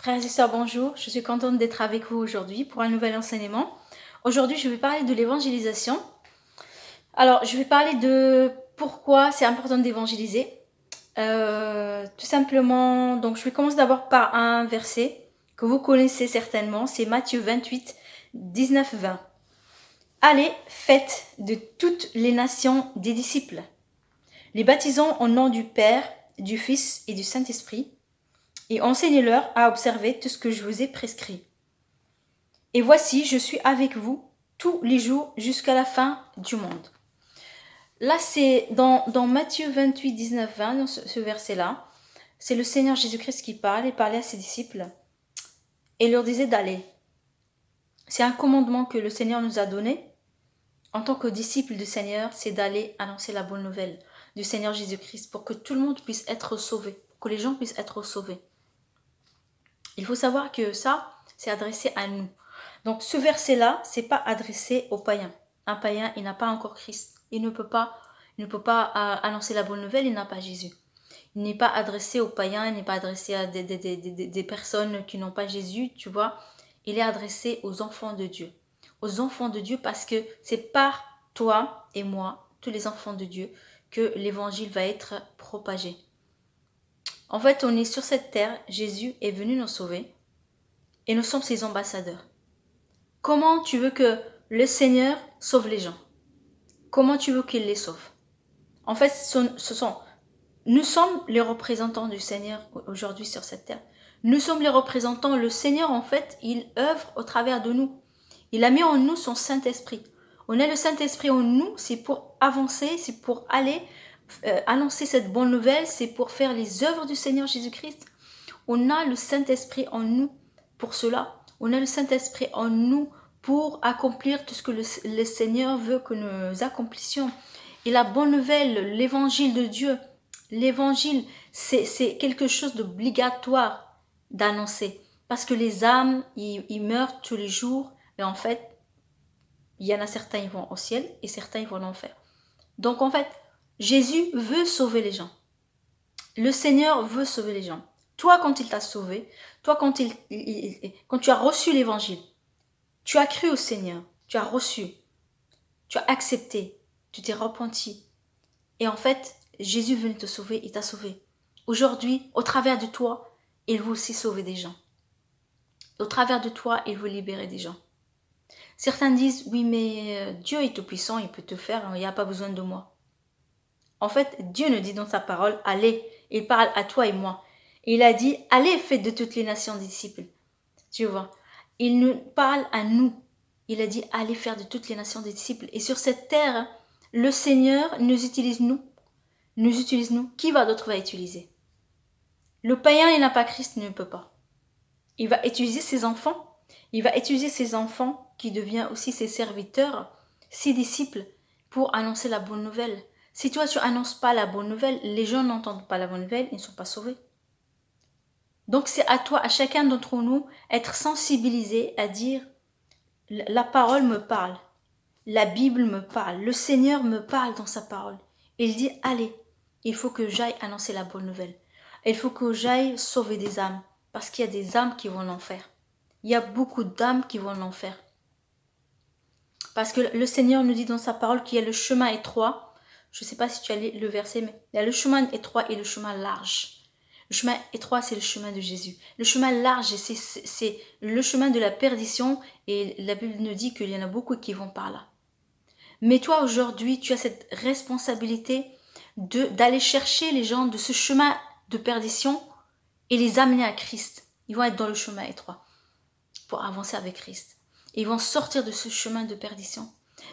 Frères et sœurs, bonjour. Je suis contente d'être avec vous aujourd'hui pour un nouvel enseignement. Aujourd'hui, je vais parler de l'évangélisation. Alors, je vais parler de pourquoi c'est important d'évangéliser. Tout simplement, donc je vais commencer d'abord par un verset que vous connaissez certainement. C'est Matthieu 28, 19-20. Allez, faites de toutes les nations des disciples, les baptisons au nom du Père, du Fils et du Saint-Esprit, et enseignez-leur à observer tout ce que je vous ai prescrit. Et voici, je suis avec vous tous les jours jusqu'à la fin du monde. Là, c'est dans Matthieu 28, 19, 20, dans ce verset-là, c'est le Seigneur Jésus-Christ qui parle. Il parlait à ses disciples et leur disait d'aller. C'est un commandement que le Seigneur nous a donné en tant que disciples du Seigneur, c'est d'aller annoncer la bonne nouvelle du Seigneur Jésus-Christ pour que tout le monde puisse être sauvé, pour que les gens puissent être sauvés. Il faut savoir que ça, c'est adressé à nous. Donc ce verset-là, c'est pas adressé aux païens. Un païen, il n'a pas encore Christ. Il ne peut pas annoncer la bonne nouvelle, il n'a pas Jésus. Il n'est pas adressé aux païens, il n'est pas adressé à des personnes qui n'ont pas Jésus, tu vois. Il est adressé aux enfants de Dieu. Aux enfants de Dieu parce que c'est par toi et moi, tous les enfants de Dieu, que l'évangile va être propagé. En fait, on est sur cette terre, Jésus est venu nous sauver et nous sommes ses ambassadeurs. Comment tu veux que le Seigneur sauve les gens? Comment tu veux qu'il les sauve? En fait, nous sommes les représentants du Seigneur aujourd'hui sur cette terre. Nous sommes les représentants. Le Seigneur, en fait, il œuvre au travers de nous. Il a mis en nous son Saint-Esprit. On a le Saint-Esprit en nous, c'est pour avancer, c'est pour aller annoncer cette bonne nouvelle, c'est pour faire les œuvres du Seigneur Jésus-Christ. On a le Saint-Esprit en nous pour cela. On a le Saint-Esprit en nous pour accomplir tout ce que le Seigneur veut que nous accomplissions. Et la bonne nouvelle, l'évangile de Dieu, l'évangile, c'est quelque chose d'obligatoire d'annoncer. Parce que les âmes, ils meurent tous les jours. Et en fait, il y en a certains, ils vont au ciel et certains, ils vont en enfer. Donc en fait, Jésus veut sauver les gens. Le Seigneur veut sauver les gens. Toi, quand il t'a sauvé, toi, quand tu as reçu l'évangile, tu as cru au Seigneur, tu as reçu, tu as accepté, tu t'es repenti. Et en fait, Jésus est venu te sauver, il t'a sauvé. Aujourd'hui, au travers de toi, il veut aussi sauver des gens. Au travers de toi, il veut libérer des gens. Certains disent, oui, mais Dieu est tout puissant, il peut te faire, il n'y a pas besoin de moi. En fait, Dieu nous dit dans sa parole, allez, il parle à toi et moi. Et il a dit, allez, faites de toutes les nations des disciples. Tu vois, il nous parle à nous. Il a dit, allez faire de toutes les nations des disciples. Et sur cette terre, le Seigneur nous utilise nous. Nous utilise nous. Qui d'autre va utiliser? Le païen, il n'a pas Christ, il ne peut pas. Il va utiliser ses enfants. Il va utiliser ses enfants qui deviennent aussi ses serviteurs, ses disciples, pour annoncer la bonne nouvelle. Si toi, tu annonces pas la bonne nouvelle, les gens n'entendent pas la bonne nouvelle, ils ne sont pas sauvés. Donc c'est à toi, à chacun d'entre nous, être sensibilisé à dire la parole me parle, la Bible me parle, le Seigneur me parle dans sa parole. Il dit allez, il faut que j'aille annoncer la bonne nouvelle. Il faut que j'aille sauver des âmes, parce qu'il y a des âmes qui vont l'enfer. Il y a beaucoup d'âmes qui vont l'enfer. Parce que le Seigneur nous dit dans sa parole qu'il y a le chemin étroit. Je ne sais pas si tu as lu le verset, mais il y a le chemin étroit et le chemin large. Le chemin étroit, c'est le chemin de Jésus. Le chemin large, c'est le chemin de la perdition. Et la Bible nous dit qu'il y en a beaucoup qui vont par là. Mais toi, aujourd'hui, tu as cette responsabilité d'aller chercher les gens de ce chemin de perdition et les amener à Christ. Ils vont être dans le chemin étroit pour avancer avec Christ. Et ils vont sortir de ce chemin de perdition.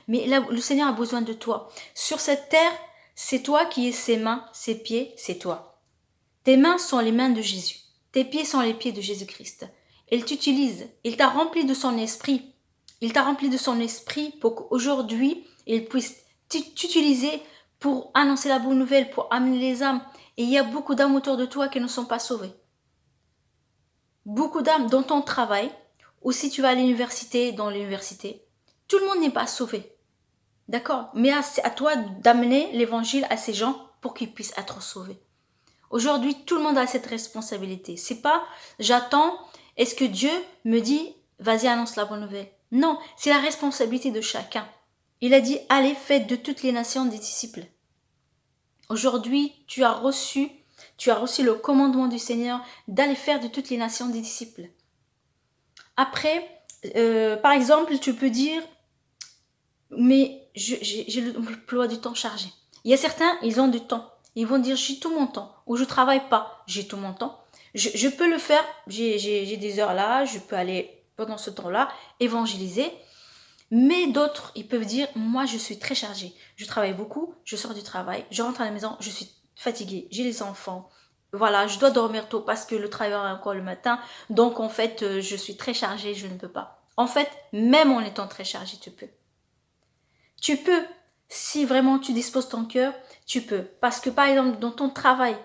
Mais là, le Seigneur a besoin de toi. Sur cette terre, c'est toi qui es ses mains, ses pieds, c'est toi. Tes mains sont les mains de Jésus. Tes pieds sont les pieds de Jésus-Christ. Il t'utilise. Il t'a rempli de son esprit. Il t'a rempli de son esprit pour qu'aujourd'hui, il puisse t'utiliser pour annoncer la bonne nouvelle, pour amener les âmes. Et il y a beaucoup d'âmes autour de toi qui ne sont pas sauvées. Beaucoup d'âmes dans ton travail, ou si tu vas à l'université, dans l'université, tout le monde n'est pas sauvé. D'accord? Mais c'est à toi d'amener l'évangile à ces gens pour qu'ils puissent être sauvés. Aujourd'hui, tout le monde a cette responsabilité. C'est pas j'attends Est-ce que Dieu me dit, vas-y, annonce la bonne nouvelle? Non, c'est la responsabilité de chacun. Il a dit, allez, faites de toutes les nations des disciples. Aujourd'hui, tu as reçu le commandement du Seigneur d'aller faire de toutes les nations des disciples. Après, par exemple, tu peux dire, mais j'ai l'emploi du temps chargé. Il y a certains, ils ont du temps. Ils vont dire, j'ai tout mon temps. Ou je travaille pas, j'ai tout mon temps. Je peux le faire, j'ai des heures là, je peux aller pendant ce temps-là évangéliser. Mais d'autres, ils peuvent dire, moi je suis très chargée. Je travaille beaucoup, je sors du travail, je rentre à la maison, je suis fatiguée, j'ai les enfants. Voilà, je dois dormir tôt parce que le travail est encore le matin. Donc en fait, je suis très chargée, je ne peux pas. En fait, même en étant très chargée, tu peux. Tu peux, si vraiment tu disposes ton cœur, tu peux. Parce que par exemple, dans ton travail,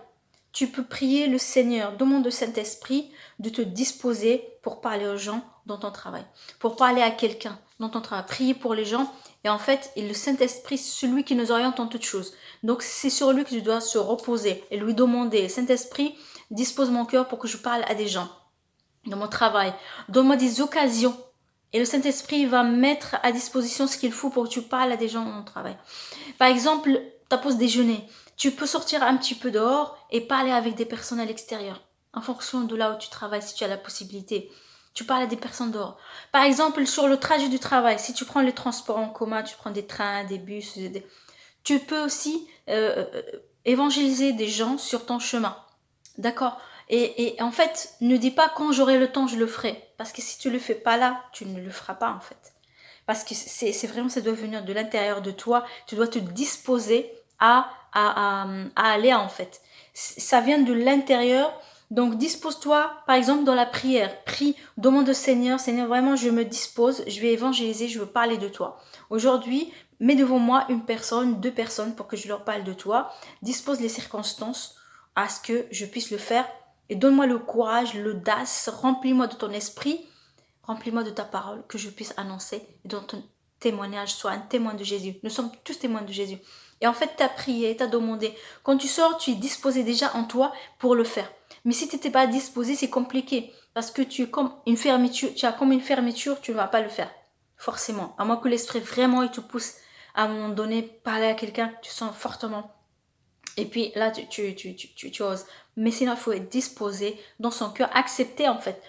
tu peux prier le Seigneur, demande au Saint-Esprit de te disposer pour parler aux gens dans ton travail, pour parler à quelqu'un dans ton travail, prier pour les gens. Et en fait, le Saint-Esprit, c'est celui qui nous oriente en toutes choses. Donc, c'est sur lui que tu dois se reposer et lui demander, Saint-Esprit, dispose mon cœur pour que je parle à des gens dans mon travail. Donne-moi des occasions. Et le Saint-Esprit va mettre à disposition ce qu'il faut pour que tu parles à des gens dans ton travail. Par exemple, ta pause déjeuner. Tu peux sortir un petit peu dehors et parler avec des personnes à l'extérieur. En fonction de là où tu travailles, si tu as la possibilité. Tu parles à des personnes dehors. Par exemple, sur le trajet du travail, si tu prends les transports en commun, tu prends des trains, des bus, tu peux aussi évangéliser des gens sur ton chemin. D'accord? Et en fait, ne dis pas quand j'aurai le temps, je le ferai. Parce que si tu ne le fais pas là, tu ne le feras pas en fait. Parce que c'est vraiment, ça doit venir de l'intérieur de toi. Tu dois te disposer à aller en fait. Ça vient de l'intérieur. Donc dispose-toi, par exemple dans la prière. Prie, demande au Seigneur, Seigneur, vraiment je me dispose, je vais évangéliser, je veux parler de toi. Aujourd'hui, mets devant moi une personne, 2 personnes pour que je leur parle de toi. Dispose les circonstances à ce que je puisse le faire. Et donne-moi le courage, l'audace, remplis-moi de ton esprit, remplis-moi de ta parole, que je puisse annoncer et dont ton témoignage soit un témoin de Jésus. Nous sommes tous témoins de Jésus. Et en fait, tu as prié, tu as demandé. Quand tu sors, tu es disposé déjà en toi pour le faire. Mais si tu n'étais pas disposé, c'est compliqué. Parce que tu es comme une fermeture, tu as comme une fermeture, tu ne vas pas le faire. Forcément. À moins que l'esprit vraiment il te pousse à un moment donné, parler à quelqu'un, tu sens fortement. Et puis là, tu oses. Mais sinon, il faut être disposé dans son cœur, accepter en fait.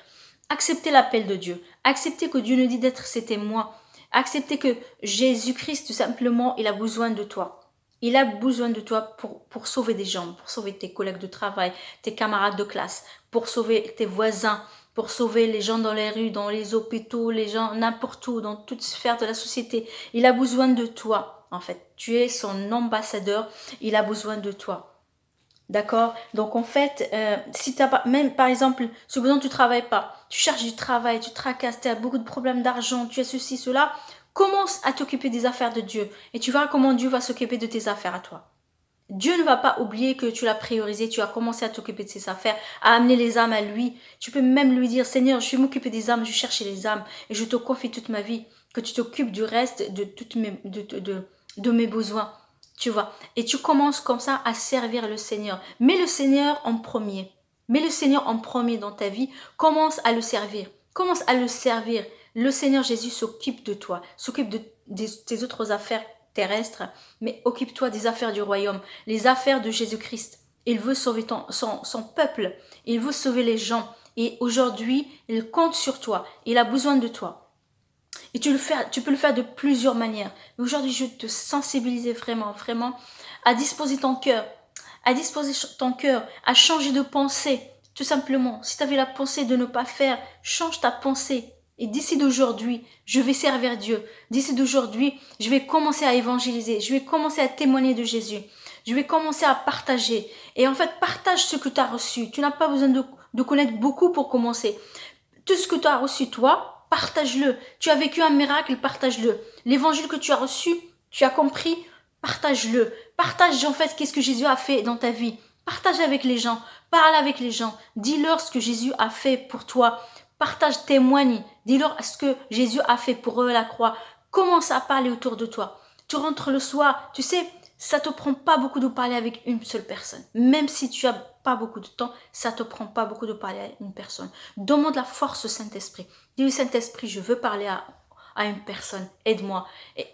Accepter l'appel de Dieu. Accepter que Dieu nous dit d'être ses témoins. Accepter que Jésus-Christ, tout simplement, il a besoin de toi. Il a besoin de toi pour sauver des gens, pour sauver tes collègues de travail, tes camarades de classe, pour sauver tes voisins, pour sauver les gens dans les rues, dans les hôpitaux, les gens n'importe où, dans toute sphère de la société. Il a besoin de toi, en fait. Tu es son ambassadeur, il a besoin de toi. D'accord? Donc en fait, si tu as même par exemple, supposons que tu ne travailles pas, tu cherches du travail, tu te tracasses, tu as beaucoup de problèmes d'argent, tu as ceci, cela, commence à t'occuper des affaires de Dieu et tu verras comment Dieu va s'occuper de tes affaires à toi. Dieu ne va pas oublier que tu l'as priorisé, tu as commencé à t'occuper de ses affaires, à amener les âmes à lui. Tu peux même lui dire, Seigneur, je vais m'occuper des âmes, je vais chercher les âmes et je te confie toute ma vie, que tu t'occupes du reste de mes besoins. Tu vois, et tu commences comme ça à servir le Seigneur. Mets le Seigneur en premier. Mets le Seigneur en premier dans ta vie. Commence à le servir. Commence à le servir. Le Seigneur Jésus s'occupe de toi, s'occupe de tes autres affaires terrestres, mais occupe-toi des affaires du royaume, les affaires de Jésus-Christ. Il veut sauver son peuple, il veut sauver les gens. Et aujourd'hui, il compte sur toi, il a besoin de toi. Et tu peux le faire de plusieurs manières. Mais aujourd'hui, je veux te sensibiliser vraiment, vraiment à disposer ton cœur, à changer de pensée, tout simplement. Si tu avais la pensée de ne pas faire, change ta pensée. Et d'ici d'aujourd'hui, je vais servir Dieu. D'ici d'aujourd'hui, je vais commencer à évangéliser. Je vais commencer à témoigner de Jésus. Je vais commencer à partager. Et en fait, partage ce que tu as reçu. Tu n'as pas besoin de connaître beaucoup pour commencer. Tout ce que tu as reçu, toi, partage-le. Tu as vécu un miracle, partage-le. L'évangile que tu as reçu, tu as compris, partage-le. Partage en fait qu'est-ce que Jésus a fait dans ta vie. Partage avec les gens. Parle avec les gens. Dis-leur ce que Jésus a fait pour toi. Partage, témoigne. Dis-leur ce que Jésus a fait pour eux à la croix. Commence à parler autour de toi. Tu rentres le soir. Tu sais, ça te prend pas beaucoup de parler avec une seule personne. Même si tu as pas beaucoup de temps, ça te prend pas beaucoup de parler à une personne. Demande la force au Saint-Esprit. Dis-lui, Saint-Esprit, je veux parler à une personne, aide-moi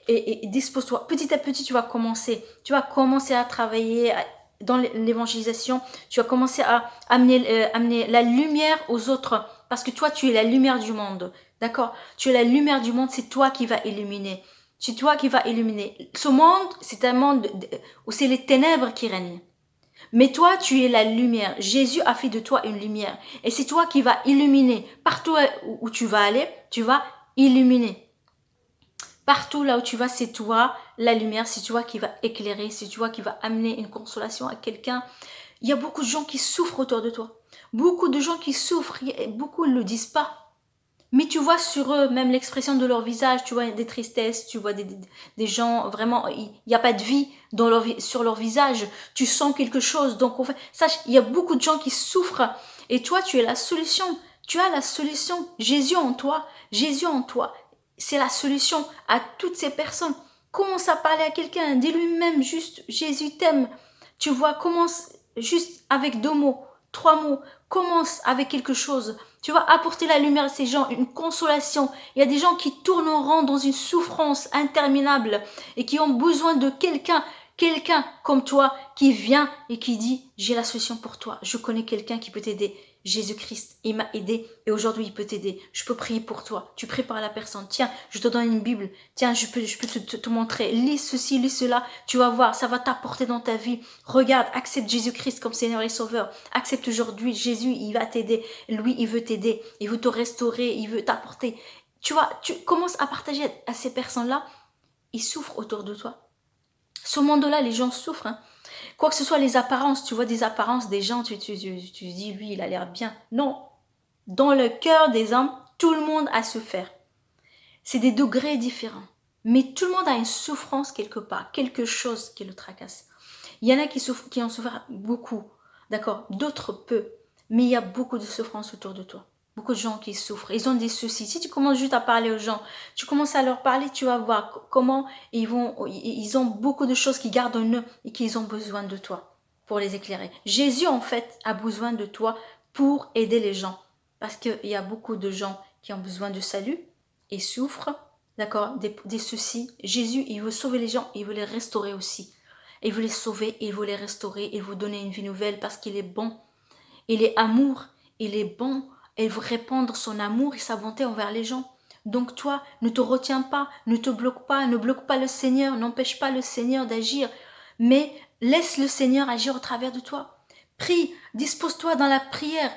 et dispose-toi. Petit à petit, tu vas commencer à travailler dans l'évangélisation, tu vas commencer à amener la lumière aux autres, parce que toi, tu es la lumière du monde, d'accord? Tu es la lumière du monde, c'est toi qui vas illuminer. C'est toi qui vas illuminer. Ce monde, c'est un monde où c'est les ténèbres qui règnent. Mais toi, tu es la lumière. Jésus a fait de toi une lumière. Et c'est toi qui vas illuminer. Partout où tu vas aller, tu vas illuminer. Partout là où tu vas, c'est toi la lumière, c'est toi qui va éclairer, c'est toi qui va amener une consolation à quelqu'un. Il y a beaucoup de gens qui souffrent autour de toi. Beaucoup de gens qui souffrent, beaucoup ne le disent pas. Mais tu vois sur eux, même l'expression de leur visage, tu vois des tristesses, tu vois des gens, vraiment, il n'y a pas de vie sur leur visage. Tu sens quelque chose. Donc, en fait, sache, il y a beaucoup de gens qui souffrent. Et toi, tu es la solution. Tu as la solution. Jésus en toi. Jésus en toi. C'est la solution à toutes ces personnes. Commence à parler à quelqu'un. Dis-lui même juste, Jésus t'aime. Tu vois, commence juste avec 2 mots, 3 mots. Commence avec quelque chose. Tu vas apporter la lumière à ces gens, une consolation. Il y a des gens qui tournent en rond dans une souffrance interminable et qui ont besoin de quelqu'un comme toi qui vient et qui dit « J'ai la solution pour toi, je connais quelqu'un qui peut t'aider. Jésus-Christ, il m'a aidé et aujourd'hui il peut t'aider. Je peux prier pour toi. Tu pries par la personne. Tiens, je te donne une Bible. Tiens, je peux te montrer. Lis ceci, lis cela. Tu vas voir, ça va t'apporter dans ta vie. Regarde, accepte Jésus-Christ comme Seigneur et Sauveur. Accepte aujourd'hui Jésus, il va t'aider. Lui, il veut t'aider. Il veut te restaurer. Il veut t'apporter. Tu vois, tu commences à partager à ces personnes-là. Ils souffrent autour de toi. Ce monde-là, les gens souffrent. Hein. Quoi que ce soit les apparences, tu vois des apparences des gens, tu dis lui il a l'air bien. Non, dans le cœur des hommes, tout le monde a souffert. C'est des degrés différents. Mais tout le monde a une souffrance quelque part, quelque chose qui le tracasse. Il y en a qui en souffrent beaucoup, d'accord, d'autres peu. Mais il y a beaucoup de souffrance autour de toi. Beaucoup de gens qui souffrent, ils ont des soucis. Si tu commences juste à parler aux gens, tu commences à leur parler, tu vas voir comment ils ont beaucoup de choses qu'ils gardent en eux et qu'ils ont besoin de toi pour les éclairer. Jésus, en fait, a besoin de toi pour aider les gens. Parce qu'il y a beaucoup de gens qui ont besoin de salut et souffrent, d'accord, des soucis. Jésus, il veut sauver les gens, il veut les restaurer aussi. Il veut les sauver, il veut les restaurer, il veut donner une vie nouvelle parce qu'il est bon. Il est amour, il est bon. Elle veut répandre son amour et sa bonté envers les gens. Donc toi, ne te retiens pas, ne te bloque pas, ne bloque pas le Seigneur, n'empêche pas le Seigneur d'agir, mais laisse le Seigneur agir au travers de toi. Prie, dispose-toi dans la prière.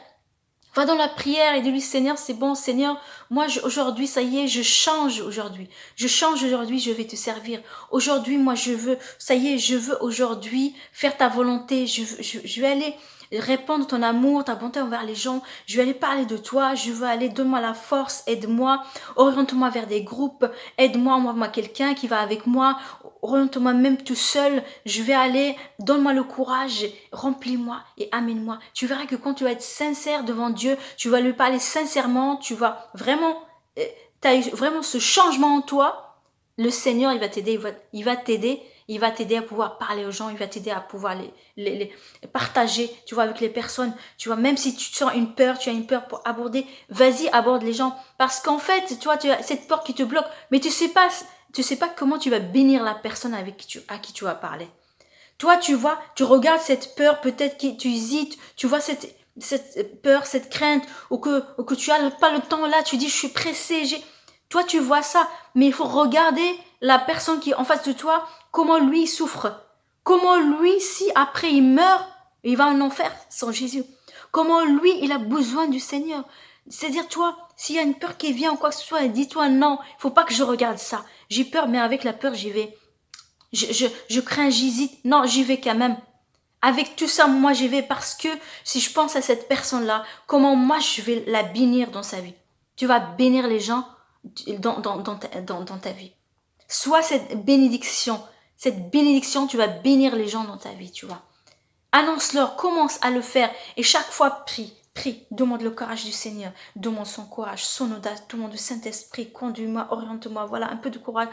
Va dans la prière et dis-lui, Seigneur, c'est bon, Seigneur, moi aujourd'hui, ça y est, je change aujourd'hui. Je change aujourd'hui, je vais te servir. Aujourd'hui, moi je veux, ça y est, je veux aujourd'hui faire ta volonté. Je vais aller répandre ton amour, ta bonté envers les gens. Je vais aller parler de toi. Je veux aller, donne-moi la force, aide-moi. Oriente-moi vers des groupes. Aide-moi, envoie-moi quelqu'un qui va avec moi. Oriente-moi même tout seul. Je vais aller, donne-moi le courage. Remplis-moi et amène-moi. Tu verras que quand tu vas être sincère devant Dieu, tu vas lui parler sincèrement. Tu vas vraiment, tu as vraiment ce changement en toi. Le Seigneur, il va t'aider, il va t'aider. Il va t'aider à pouvoir parler aux gens, il va t'aider à pouvoir les partager, tu vois, avec les personnes. Tu vois, même si tu sens une peur, tu as une peur pour aborder, vas-y, aborde les gens. Parce qu'en fait, tu vois, tu as cette peur qui te bloque, mais tu sais pas comment tu vas bénir la personne à qui tu vas parler. Toi, tu vois, tu regardes cette peur, peut-être que tu hésites, tu vois cette peur, cette crainte, ou que tu as pas le temps là, tu dis, je suis pressée, toi, tu vois ça, mais il faut regarder la personne qui est en face de toi, comment lui souffre. Comment lui, si après il meurt, il va en enfer sans Jésus. Comment lui, il a besoin du Seigneur. C'est-à-dire, toi, s'il y a une peur qui vient ou quoi que ce soit, dis-toi, non, il faut pas que je regarde ça. J'ai peur, mais avec la peur, j'y vais. Je crains, j'hésite. Non, j'y vais quand même. Avec tout ça, moi, j'y vais parce que si je pense à cette personne-là, comment moi, je vais la bénir dans sa vie. Tu vas bénir les gens dans ta vie. Sois cette bénédiction, tu vas bénir les gens dans ta vie, tu vois. Annonce-leur, commence à le faire et chaque fois prie Prie, demande le courage du Seigneur, demande son courage, son audace, demande le Saint-Esprit, conduis-moi, oriente-moi, voilà, un peu de courage.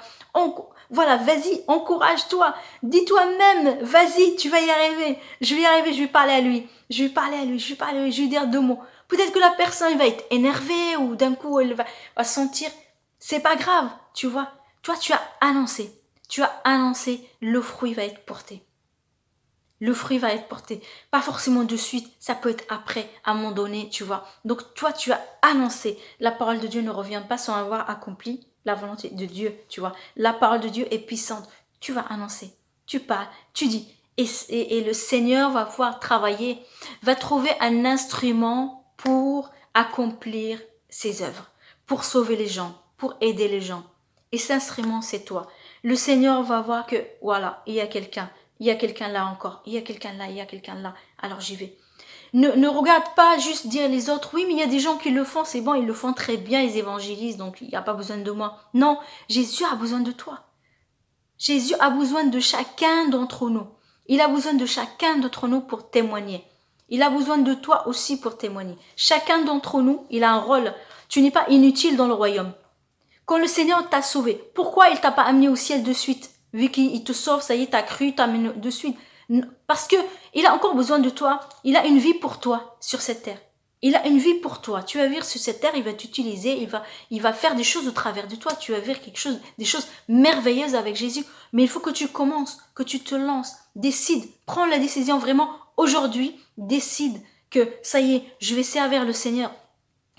Voilà, vas-y, encourage-toi, dis-toi même, vas-y, tu vas y arriver, je vais y arriver, je vais parler à lui, je vais parler à lui, je vais parler à lui, je vais lui dire 2 mots. Peut-être que la personne va être énervée ou d'un coup elle va sentir, c'est pas grave, tu vois. Toi, tu as annoncé, le fruit va être porté. Le fruit va être porté. Pas forcément de suite, ça peut être après, à un moment donné, tu vois. Donc toi, tu as annoncé. La parole de Dieu ne revient pas sans avoir accompli la volonté de Dieu, tu vois. La parole de Dieu est puissante. Tu vas annoncer, tu parles, tu dis. Et le Seigneur va pouvoir travailler, va trouver un instrument pour accomplir ses œuvres, pour sauver les gens, pour aider les gens. Et cet instrument, c'est toi. Le Seigneur va voir que, voilà, il y a quelqu'un là encore, il y a quelqu'un là, alors j'y vais. Ne regarde pas juste dire les autres, oui mais il y a des gens qui le font, c'est bon, ils le font très bien, ils évangélisent, donc il n'y a pas besoin de moi. Non, Jésus a besoin de toi. Jésus a besoin de chacun d'entre nous. Il a besoin de chacun d'entre nous pour témoigner. Il a besoin de toi aussi pour témoigner. Chacun d'entre nous, il a un rôle. Tu n'es pas inutile dans le royaume. Quand le Seigneur t'a sauvé, pourquoi il t'a pas amené au ciel de suite? Vu qu'il te sauve, ça y est, t'as cru, t'amène de suite. Parce que il a encore besoin de toi. Il a une vie pour toi sur cette terre. Il a une vie pour toi. Tu vas vivre sur cette terre, il va t'utiliser, il va faire des choses au travers de toi. Tu vas vivre des choses merveilleuses avec Jésus. Mais il faut que tu commences, que tu te lances. Décide, prends la décision vraiment aujourd'hui. Décide que ça y est, je vais servir le Seigneur.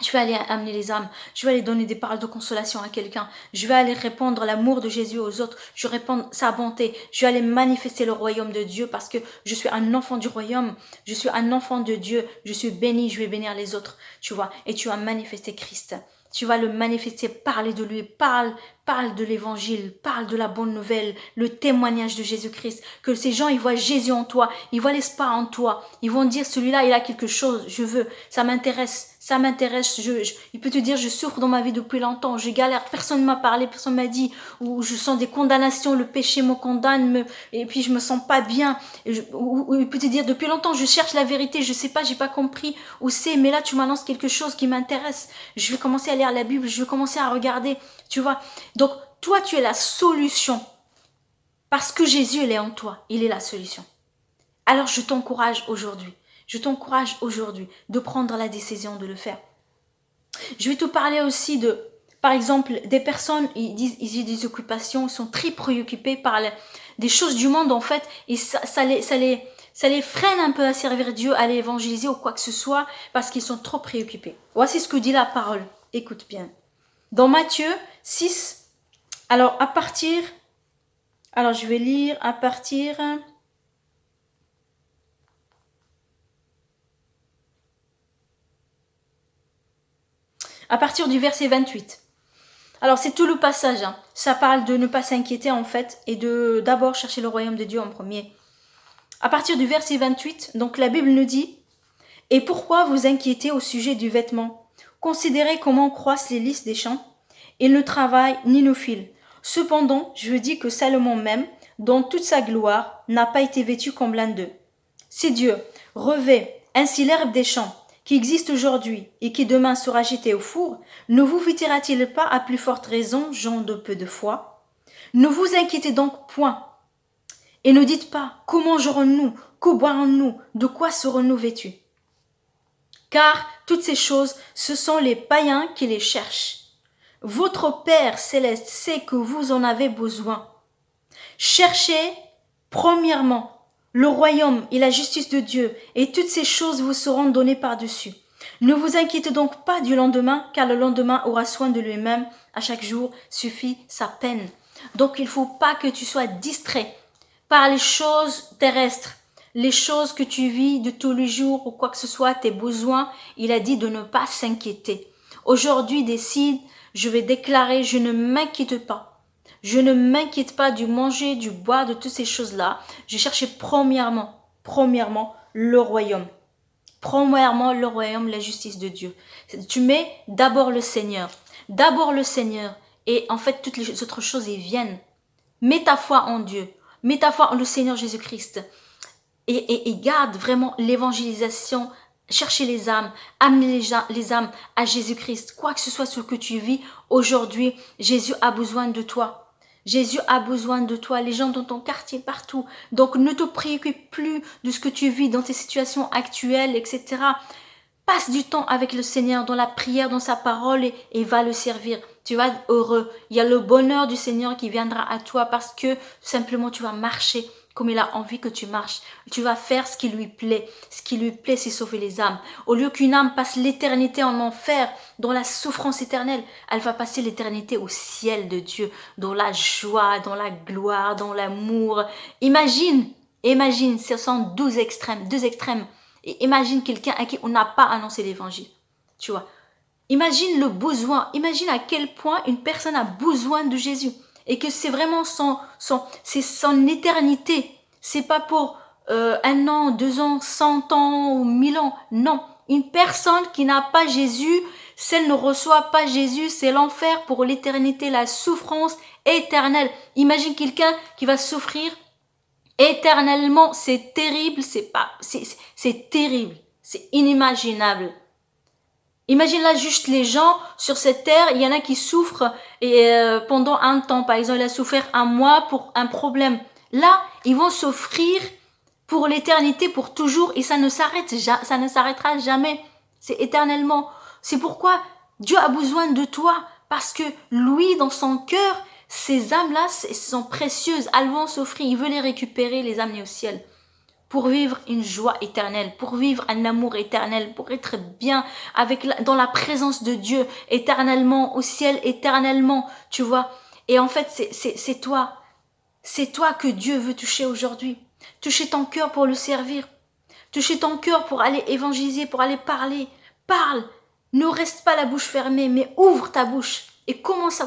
Je vais aller amener les âmes, je vais aller donner des paroles de consolation à quelqu'un, je vais aller répandre l'amour de Jésus aux autres, je vais répandre sa bonté, je vais aller manifester le royaume de Dieu parce que je suis un enfant du royaume, je suis un enfant de Dieu, je suis béni, je vais bénir les autres, tu vois, et tu vas manifester Christ. Tu vas le manifester, parler de lui, parle de l'évangile, parle de la bonne nouvelle, le témoignage de Jésus-Christ, que ces gens, ils voient Jésus en toi, ils voient l'espoir en toi, ils vont dire, celui-là, il a quelque chose, je veux, ça m'intéresse, il peut te dire, je souffre dans ma vie depuis longtemps, je galère, personne ne m'a parlé, personne ne m'a dit, ou je sens des condamnations, le péché me condamne, et puis je me sens pas bien, ou il peut te dire, depuis longtemps, je cherche la vérité, je sais pas, j'ai pas compris où c'est, mais là, tu m'annonces quelque chose qui m'intéresse, je vais commencer à lire la Bible, je vais commencer à regarder, tu vois. Donc, toi, tu es la solution. Parce que Jésus, il est en toi. Il est la solution. Alors, je t'encourage aujourd'hui. Je t'encourage aujourd'hui de prendre la décision de le faire. Je vais te parler aussi de, par exemple, des personnes, ils ont des occupations, ils sont très préoccupés par des choses du monde, en fait, et ça les freine un peu à servir Dieu, à l'évangéliser ou quoi que ce soit, parce qu'ils sont trop préoccupés. Voici ce que dit la parole. Écoute bien. Dans Matthieu 6, alors je vais lire à partir du verset 28. Alors c'est tout le passage, hein. Ça parle de ne pas s'inquiéter en fait et de d'abord chercher le royaume de Dieu en premier. À partir du verset 28, donc la Bible nous dit « Et pourquoi vous inquiétez au sujet du vêtement? Considérez comment croissent les lys des champs. Ils ne travaillent ni ne filent. Cependant, je vous dis que Salomon même, dans toute sa gloire, n'a pas été vêtu comme l'un d'eux. Si Dieu revêt ainsi l'herbe des champs, qui existe aujourd'hui et qui demain sera jetée au four, ne vous vêtira-t-il pas à plus forte raison, gens de peu de foi? Ne vous inquiétez donc point, et ne dites pas, comment mangerons-nous, que boirons-nous, de quoi serons-nous vêtus? Car toutes ces choses, ce sont les païens qui les cherchent. Votre Père céleste sait que vous en avez besoin. Cherchez, premièrement, le royaume et la justice de Dieu, et toutes ces choses vous seront données par-dessus. Ne vous inquiétez donc pas du lendemain, car le lendemain aura soin de lui-même. À chaque jour suffit sa peine. Donc il ne faut pas que tu sois distrait par les choses terrestres, les choses que tu vis de tous les jours ou quoi que ce soit, tes besoins. Il a dit de ne pas s'inquiéter. Aujourd'hui, décide, je vais déclarer, je ne m'inquiète pas. Je ne m'inquiète pas du manger, du boire, de toutes ces choses-là. Je cherchais premièrement, le royaume. Premièrement, le royaume, la justice de Dieu. Tu mets d'abord le Seigneur. D'abord le Seigneur. Et en fait, toutes les autres choses, ils viennent. Mets ta foi en Dieu. Mets ta foi en le Seigneur Jésus-Christ. Et garde vraiment l'évangélisation chercher les âmes, amener les âmes à Jésus-Christ. Quoi que ce soit ce que tu vis aujourd'hui, Jésus a besoin de toi. Jésus a besoin de toi, les gens dans ton quartier, partout. Donc ne te préoccupe plus de ce que tu vis dans tes situations actuelles, etc. Passe du temps avec le Seigneur dans la prière, dans sa parole et va le servir. Tu vas être heureux. Il y a le bonheur du Seigneur qui viendra à toi parce que simplement tu vas marcher comme il a envie que tu marches. Tu vas faire ce qui lui plaît. Ce qui lui plaît, c'est sauver les âmes. Au lieu qu'une âme passe l'éternité en enfer, dans la souffrance éternelle, elle va passer l'éternité au ciel de Dieu, dans la joie, dans la gloire, dans l'amour. Imagine, ce sont 12 extrêmes, deux extrêmes. Et imagine quelqu'un à qui on n'a pas annoncé l'évangile. Tu vois. Imagine le besoin. Imagine à quel point une personne a besoin de Jésus. Et que c'est vraiment c'est son éternité. C'est pas pour 1 an, 2 ans, 100 ans ou 1000 ans. Non. Une personne qui n'a pas Jésus, si elle ne reçoit pas Jésus, c'est l'enfer pour l'éternité, la souffrance éternelle. Imagine quelqu'un qui va souffrir éternellement. C'est terrible, c'est terrible. C'est inimaginable. Imagine là juste les gens sur cette terre, il y en a qui souffrent et pendant un temps, par exemple, il a souffert 1 mois pour un problème. Là, ils vont souffrir pour l'éternité, pour toujours, et ça ne s'arrêtera jamais. C'est éternellement. C'est pourquoi Dieu a besoin de toi, parce que lui, dans son cœur, ces âmes-là sont précieuses. Elles vont souffrir. Il veut les récupérer, les amener au ciel. Pour vivre une joie éternelle, pour vivre un amour éternel, pour être bien dans la présence de Dieu éternellement, au ciel éternellement, tu vois. Et en fait, c'est toi que Dieu veut toucher aujourd'hui. Toucher ton cœur pour le servir. Toucher ton cœur pour aller évangéliser, pour aller parler. Parle. Ne reste pas la bouche fermée, mais ouvre ta bouche. Et commence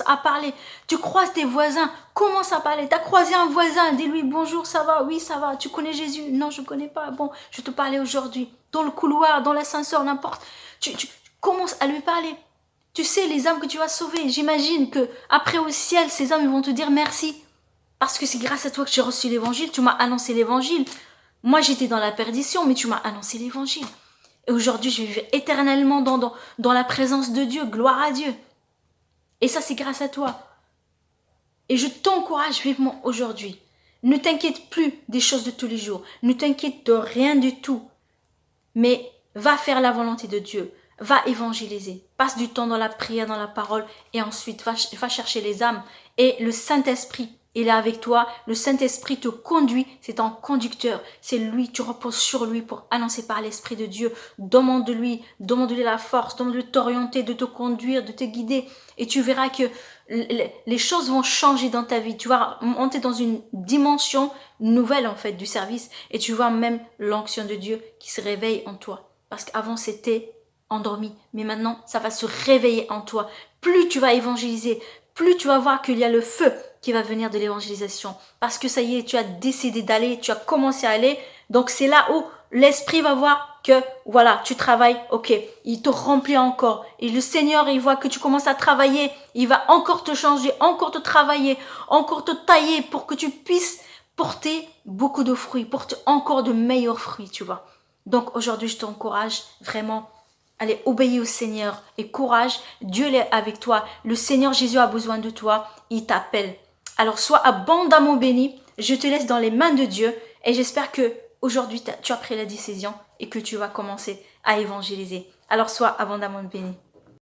à parler. Tu croises tes voisins, commence à parler. Tu as croisé un voisin, dis-lui bonjour, ça va, oui, ça va. Tu connais Jésus? Non, je ne connais pas. Bon, je te parlais aujourd'hui. Dans le couloir, dans l'ascenseur, n'importe. Tu commences à lui parler. Tu sais, les âmes que tu vas sauver. J'imagine que après au ciel, ces âmes vont te dire merci. Parce que c'est grâce à toi que j'ai reçu l'évangile. Tu m'as annoncé l'évangile. Moi, j'étais dans la perdition, mais tu m'as annoncé l'évangile. Et aujourd'hui, je vais vivre éternellement dans la présence de Dieu. Gloire à Dieu. Et ça, c'est grâce à toi. Et je t'encourage vivement aujourd'hui. Ne t'inquiète plus des choses de tous les jours. Ne t'inquiète de rien du tout. Mais va faire la volonté de Dieu. Va évangéliser. Passe du temps dans la prière, dans la parole. Et ensuite, va chercher les âmes. Et le Saint-Esprit, il est avec toi. Le Saint-Esprit te conduit. C'est ton conducteur. C'est lui. Tu reposes sur lui pour annoncer par l'Esprit de Dieu. Demande-lui la force. Demande-lui de t'orienter, de te conduire, de te guider. Et tu verras que les choses vont changer dans ta vie. Tu vas monter dans une dimension nouvelle en fait du service. Et tu vois même l'onction de Dieu qui se réveille en toi. Parce qu'avant c'était endormi. Mais maintenant ça va se réveiller en toi. Plus tu vas évangéliser, plus tu vas voir qu'il y a le feu qui va venir de l'évangélisation. Parce que ça y est, tu as décidé d'aller, tu as commencé à aller. Donc c'est là où l'Esprit va voir que voilà, tu travailles, ok, il te remplit encore. Et le Seigneur, il voit que tu commences à travailler, il va encore te changer, encore te travailler, encore te tailler pour que tu puisses porter beaucoup de fruits, porter encore de meilleurs fruits, tu vois. Donc aujourd'hui, je t'encourage vraiment. Allez, obéis au Seigneur et courage, Dieu est avec toi. Le Seigneur Jésus a besoin de toi, il t'appelle. Alors sois abondamment béni, je te laisse dans les mains de Dieu et j'espère que aujourd'hui tu as pris la décision et que tu vas commencer à évangéliser. Alors sois abondamment béni.